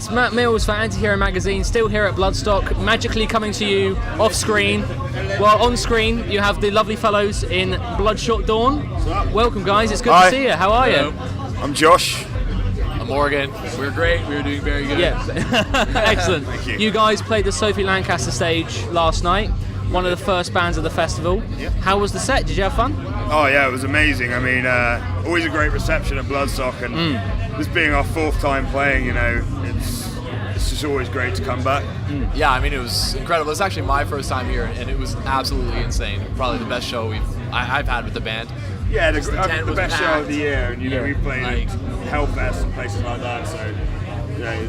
It's Matt Mills for Antihero Magazine, still here at Bloodstock, magically coming to you off screen. Well, on screen, you have the lovely fellows in Bloodstock Dawn. Welcome, guys. It's good to see you. How are you? I'm Josh. I'm Morgan. We're great. We're doing very good. Yeah. Excellent. Thank you. You guys played the Sophie Lancaster stage last night, one of the first bands of the festival. Yeah. How was the set? Did you have fun? Oh yeah, it was amazing. I mean, always a great reception at Bloodstock, and this being our fourth time playing, you know, it's just always great to come back. Yeah, I mean, it was incredible. It was actually my first time here, and it was absolutely insane. Probably the best show I've had with the band. Yeah, the tent best was show of packed. the year, and you know, we played Like- at Hellfest and places like that, so you know,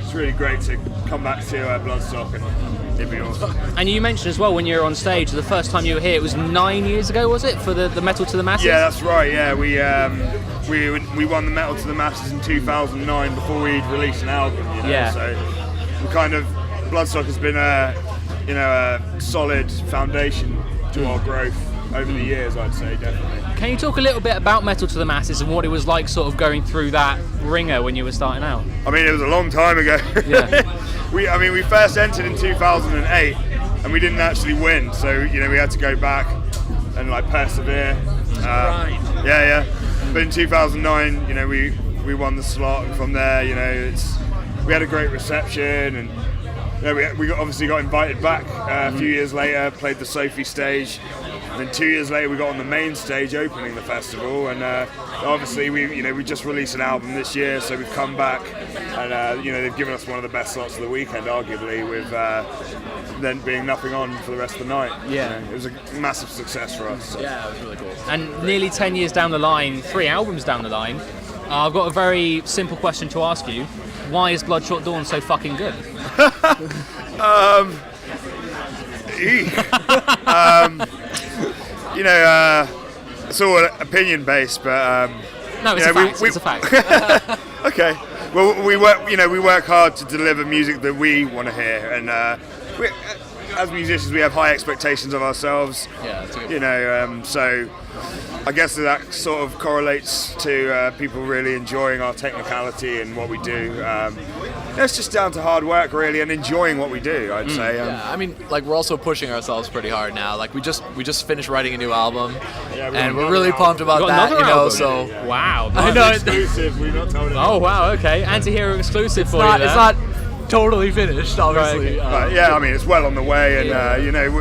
it's really great to come back to Bloodstock, and it'd be awesome. And you mentioned as well when you were on stage, the first time you were here, it was 9 years ago, was it, for the Metal to the Masses? Yeah, that's right. Yeah, we won the Metal to the Masses in 2009 before we'd released an album. You know? Yeah. So we kind of Bloodstock has been a solid foundation to our growth over the years. I'd say definitely. Can you talk a little bit about Metal to the Masses and what it was like sort of going through that ringer when you were starting out? I mean, it was a long time ago. Yeah. we first entered in 2008 and we didn't actually win, so you know we had to go back and like persevere. Yeah. But in 2009, you know, we won the slot, and from there, you know, we had a great reception, and you know, we obviously got invited back a few years later, played the Sophie stage, and then 2 years later we got on the main stage opening the festival, and obviously we just released an album this year, so we've come back, and you know, they've given us one of the best slots of the weekend, arguably, with then being nothing on for the rest of the night. Yeah. You know, it was a massive success for us. So. Yeah, it was really cool. And nearly 10 years down the line, 3 albums down the line, I've got a very simple question to ask you. Why is Bloodstock Dawn so fucking good? You know, it's all opinion based, but No, it's you a know, fact. It's a fact. Okay. Well, we work hard to deliver music that we want to hear, and as musicians, we have high expectations of ourselves. Yeah, that's a good You know, so I guess that sort of correlates to people really enjoying our technicality and what we do. It's just down to hard work, really, and enjoying what we do. I'd say. Yeah, I mean, like we're also pushing ourselves pretty hard now. Like we just finished writing a new album, and we're really pumped about Got that. another You know, album? so Wow. I know Exclusive. We've not told anyone. Oh, wow, okay. Antihero exclusive for you there. it's not totally finished, obviously. Right, But yeah, I mean, it's well on the way, and you know,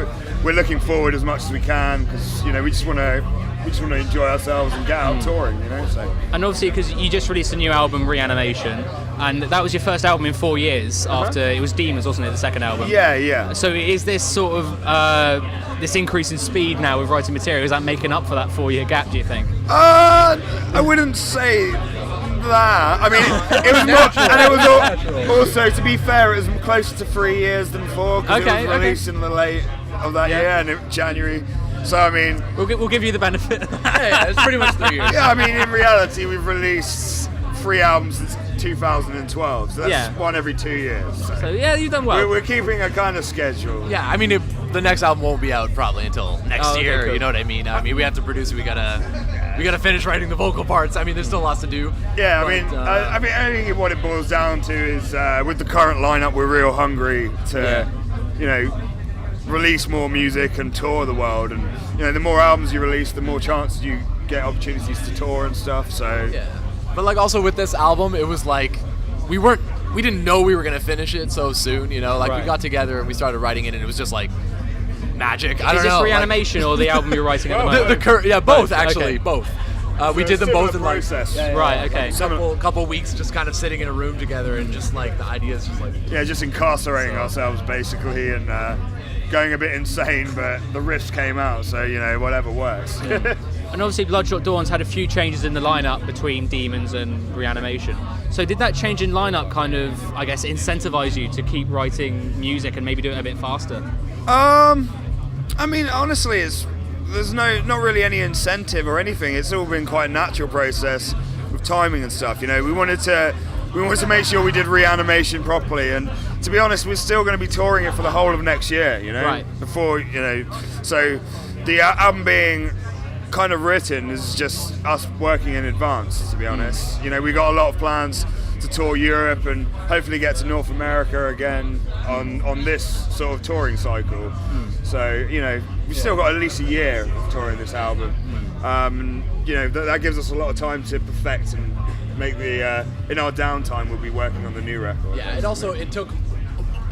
we're looking forward as much as we can, because you know, we just want to enjoy ourselves and get out touring, you know. So And obviously, because you just released a new album, Reanimation, and that was your first album in 4 years after it was Demons, wasn't it, the second album? yeah. So is this sort of this increase in speed now with writing material, is that making up for that 4-year gap, do you think? I wouldn't say that. I mean, it was not, and it was also, to be fair, it was closer to 3 years than 4, because Okay, it was released in the late of that year, and January. So I mean, We'll give you the benefit. Yeah, it's pretty much 3 years. yeah, I mean, in reality, we've released 3 albums since 2012, so that's one every 2 years. So So yeah, you've done well. we're keeping a kind of schedule. Yeah, I mean, the next album won't be out probably until next Oh, okay, year. cool. You know what I mean? I mean, we have to produce it. We gotta finish writing the vocal parts. I mean, there's still lots to do. Yeah, But, I think what it boils down to is with the current lineup, we're real hungry to, you know, release more music and tour the world. And you know, the more albums you release, the more chances you get opportunities to tour and stuff. So Yeah. But like also with this album, it was like we didn't know we were gonna finish it so soon. You know, like Right. we got together and we started writing it, and it was just like magic. I Is don't this know. Reanimation or the album you're writing at the Like, moment? both Both, actually, okay. both. We did them Similar both in like process. Right, okay. couple weeks just kind of sitting in a room together and just like the ideas just like yeah, just incarcerating ourselves basically, and going a bit insane. But the riffs came out, so you know, whatever works. And obviously Bloodstock Dawn's had a few changes in the lineup between Demons and Reanimation. So did that change in lineup kind of, I guess, incentivize you to keep writing music and maybe do it a bit faster? I mean, honestly, there's not really any incentive or anything. It's all been quite a natural process with timing and stuff. You know, we wanted to make sure we did Reanimation properly, and to be honest, we're still going to be touring it for the whole of next year. You know, Right. before, you know, so the album being kind of written is just us working in advance, to be honest. You know, we got a lot of plans to tour Europe and hopefully get to North America again on this sort of touring cycle. So, you know, we've still got at least a year of touring this album. You know, that gives us a lot of time to perfect and make the, in our downtime, we'll be working on the new record. Yeah,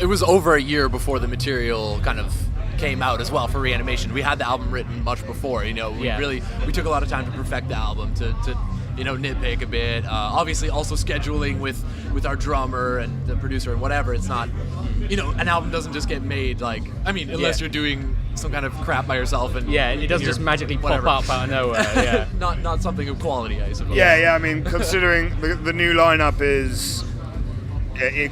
it was over a year before the material kind of came out as well for Reanimation. We had the album written much before, you know, we took a lot of time to perfect the album, to you know, nitpick a bit. Obviously also scheduling with our drummer and the producer and whatever. It's not, you know, an album doesn't just get made, like, I mean, unless you're doing some kind of crap by yourself and it doesn't just magically pop up out of nowhere. not something of quality, I suppose. Yeah, I mean, considering the new lineup is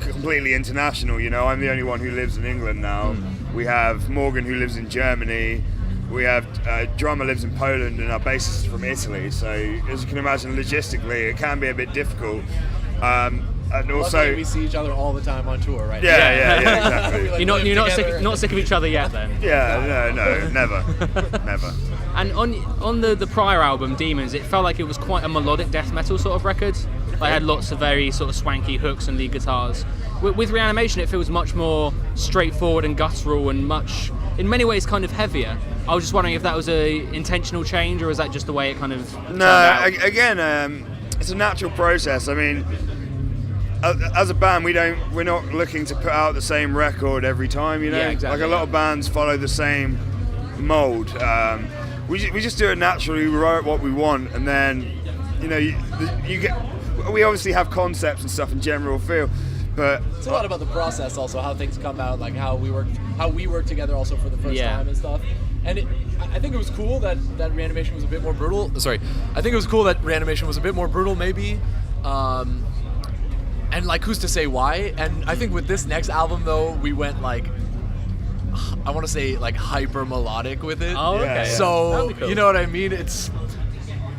completely international, you know, I'm the only one who lives in England now. We have Morgan who lives in Germany. We have drummer lives in Poland and our bassist is from Italy. So as you can imagine, logistically, it can be a bit difficult. And also, luckily we see each other all the time on tour, right? Yeah, exactly. Like, you're not sick of each other yet, then? Yeah, no, never. And on the prior album, Demons, it felt like it was quite a melodic death metal sort of record. Like, it had lots of very sort of swanky hooks and lead guitars. With Reanimation, it feels much more straightforward and guttural and much, in many ways, kind of heavier. I was just wondering if that was a intentional change, or is that just the way it kind of turned out? Again, it's a natural process. I mean, as a band, we're not looking to put out the same record every time, you know. Yeah, exactly. Like a lot of bands follow the same mold. We just do it naturally. We write what we want, and then, you know, you get. We obviously have concepts and stuff and general feel, but it's a lot about the process, also how things come out, like how we work together, also for the first time and stuff. And I think it was cool that Reanimation was a bit more brutal. Sorry, I think it was cool that Reanimation was a bit more brutal, maybe. And like, who's to say why? And I think with this next album, though, we went like, I want to say like hyper melodic with it. Oh, okay. So Cool. You know what I mean?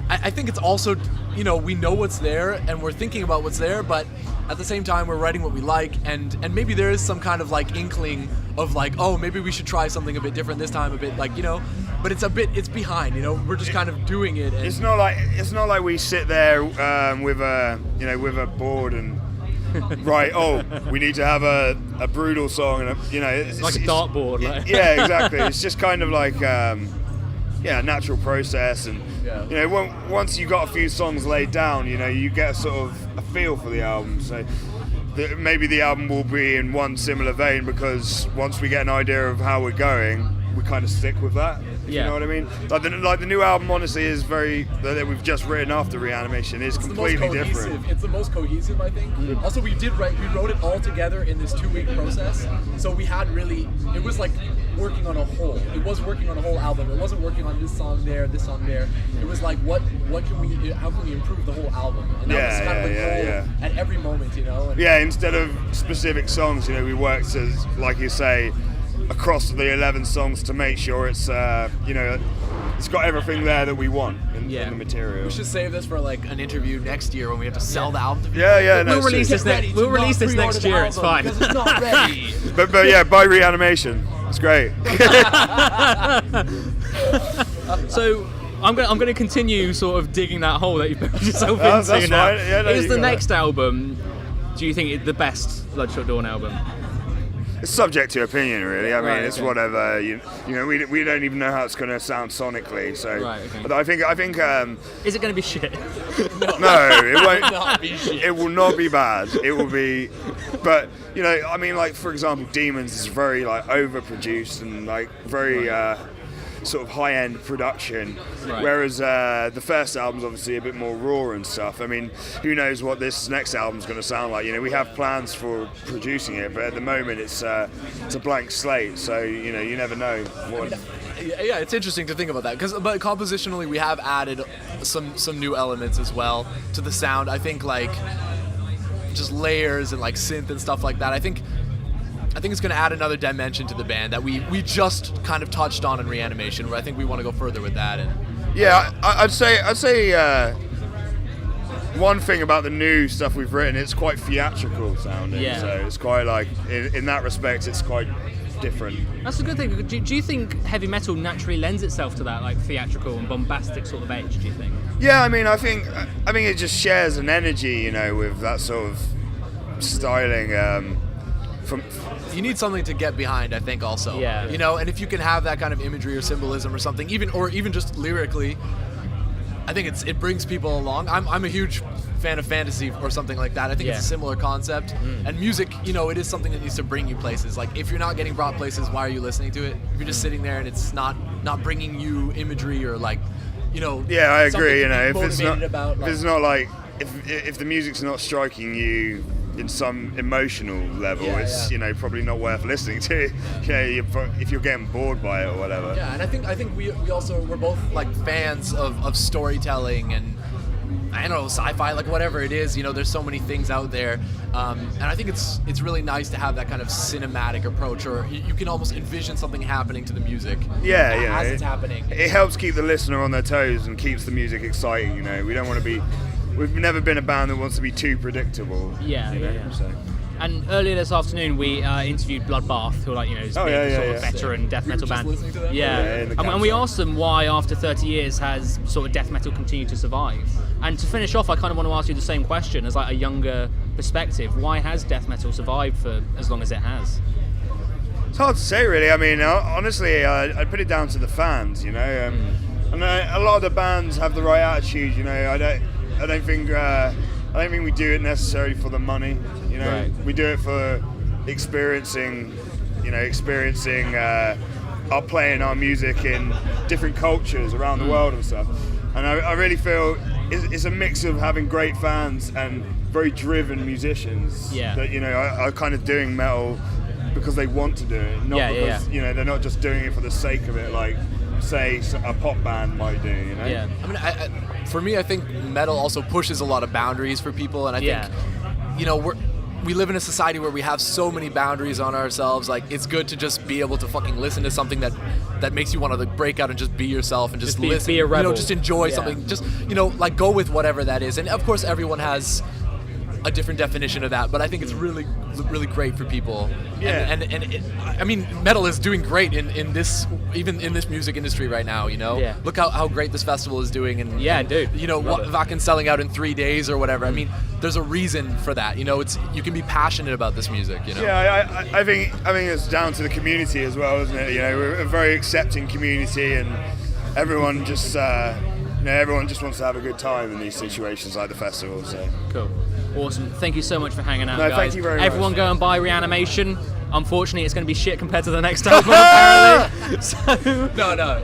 I think it's also, you know, we know what's there and we're thinking about what's there, but at the same time we're writing what we like, and maybe there is some kind of like inkling of like, oh, maybe we should try something a bit different this time, a bit like, you know, but it's behind, you know, we're just kind of doing it. And it's not like we sit there with a board and right, we need to have a brutal song, and it's like a dartboard. Yeah, exactly. It's just kind of like natural process, and you know, once you got a few songs laid down, you know, you get a sort of a feel for the album. So maybe the album will be in one similar vein, because once we get an idea of how we're going, we kind of stick with that. You know what I mean? Like the new album, honestly, is that we've just written after Reanimation is completely different. It's the most cohesive, I think. Also, we wrote it all together in this 2-week process. So it was like working on a whole. It was working on a whole album. It wasn't working on this song there. It was like, how can we improve the whole album? And that was kind of the goal at every moment, you know? Instead of specific songs, you know, we worked as, like you say, across the 11 songs to make sure it's it's got everything there that we want in the material. We should save this for like an interview next year when we have to sell the album to people. We'll release this next year. It's fine. Because it's not ready. but yeah, buy Reanimation. It's great. So I'm going to continue sort of digging that hole that you've put yourself into. That's now. fine. Yeah, Is the next album, do you think, the best Bloodshot Dawn album? It's subject to opinion, really. I mean, it's okay. whatever. You know, we don't even know how it's going to sound sonically. So, okay. But I think. Is it going to be shit? No, it won't. Not be shit. It will not be bad. It will be, but you know, I mean, like for example, Demons is very like overproduced and like very sort of high-end production, whereas the first album's obviously a bit more raw and stuff. I mean, who knows what this next album's going to sound like? You know, we have plans for producing it, but at the moment it's a blank slate. So you know, you never know what. Yeah, it's interesting to think about that, but compositionally we have added some new elements as well to the sound. I think like just layers and like synth and stuff like that. I think it's going to add another dimension to the band that we just kind of touched on in Reanimation, where I think we want to go further with that. And yeah, I'd say one thing about the new stuff we've written, it's quite theatrical sounding. Yeah. So it's quite like in that respect, it's quite different. That's a good thing. Do you think heavy metal naturally lends itself to that, like theatrical and bombastic sort of edge? Do you think? Yeah, I mean, I think it just shares an energy, you know, with that sort of styling. You need something to get behind, I think, also. Yeah. You know, and if you can have that kind of imagery or symbolism or something, even just lyrically, I think it brings people along. I'm a huge fan of fantasy or something like that. I think it's a similar concept. And music, you know, it is something that needs to bring you places. Like, if you're not getting brought places, why are you listening to it? If you're just sitting there and it's not bringing you imagery or, like, you know. Yeah, I agree. You know, if it's not like if the music's not striking you in some emotional level, it's you know, probably not worth listening to. If you're getting bored by it or whatever. Yeah, and I think we're both like fans of storytelling and, I don't know, sci-fi, like whatever it is. You know, there's so many things out there, and I think it's really nice to have that kind of cinematic approach, or you can almost envision something happening to the music. As it's happening. It helps keep the listener on their toes and keeps the music exciting. You know, we don't want to be. We've never been a band that wants to be too predictable. Yeah. So. And earlier this afternoon, we interviewed Bloodbath, who are like, you know, sort of veteran death metal band. Listening to them? And we asked them why, after 30 years, has sort of death metal continued to survive. And to finish off, I kind of want to ask you the same question as like a younger perspective. Why has death metal survived for as long as it has? It's hard to say, really. I mean, honestly, I'd put it down to the fans. You know, and a lot of the bands have the right attitude. You know, I don't think we do it necessarily for the money. You know, we do it for experiencing our playing our music in different cultures around the world and stuff. And I really feel it's a mix of having great fans and very driven musicians that, you know, are kind of doing metal because they want to do it, not because you know, they're not just doing it for the sake of it, like say a pop band might do. You know. Yeah. I mean, for me, I think metal also pushes a lot of boundaries for people, and I think, you know, we live in a society where we have so many boundaries on ourselves. Like, it's good to just be able to fucking listen to something that makes you want to, like, break out and just be yourself and just listen. Be a rebel. You know, just enjoy something. Just, you know, like, go with whatever that is. And of course, everyone has a different definition of that, but I think it's really, really great for people. Yeah. And I mean, metal is doing great in this, even in this music industry right now. You know, look how great this festival is doing, and dude, you know, fucking selling out in 3 days or whatever. I mean, there's a reason for that. You know, you can be passionate about this music. You know. Yeah, I think it's down to the community as well, isn't it? You know, we're a very accepting community, and everyone just wants to have a good time in these situations like the festival. So cool. Awesome. Thank you so much for hanging out, guys. Thank you very much. Everyone go and buy Reanimation. Unfortunately, it's going to be shit compared to the next album, apparently. So,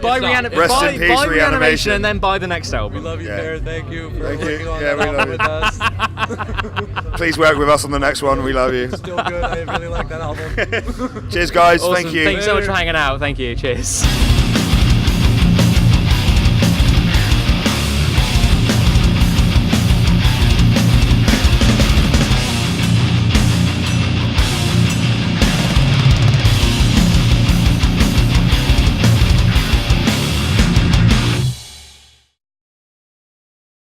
buy Reanimation and then buy the next album. We love you, Per. Thank you for working on that album with us. Please work with us on the next one. We love you. Still good. I really like that album. Cheers, guys. Awesome. Thank you. Thanks so much for hanging out. Thank you. Cheers.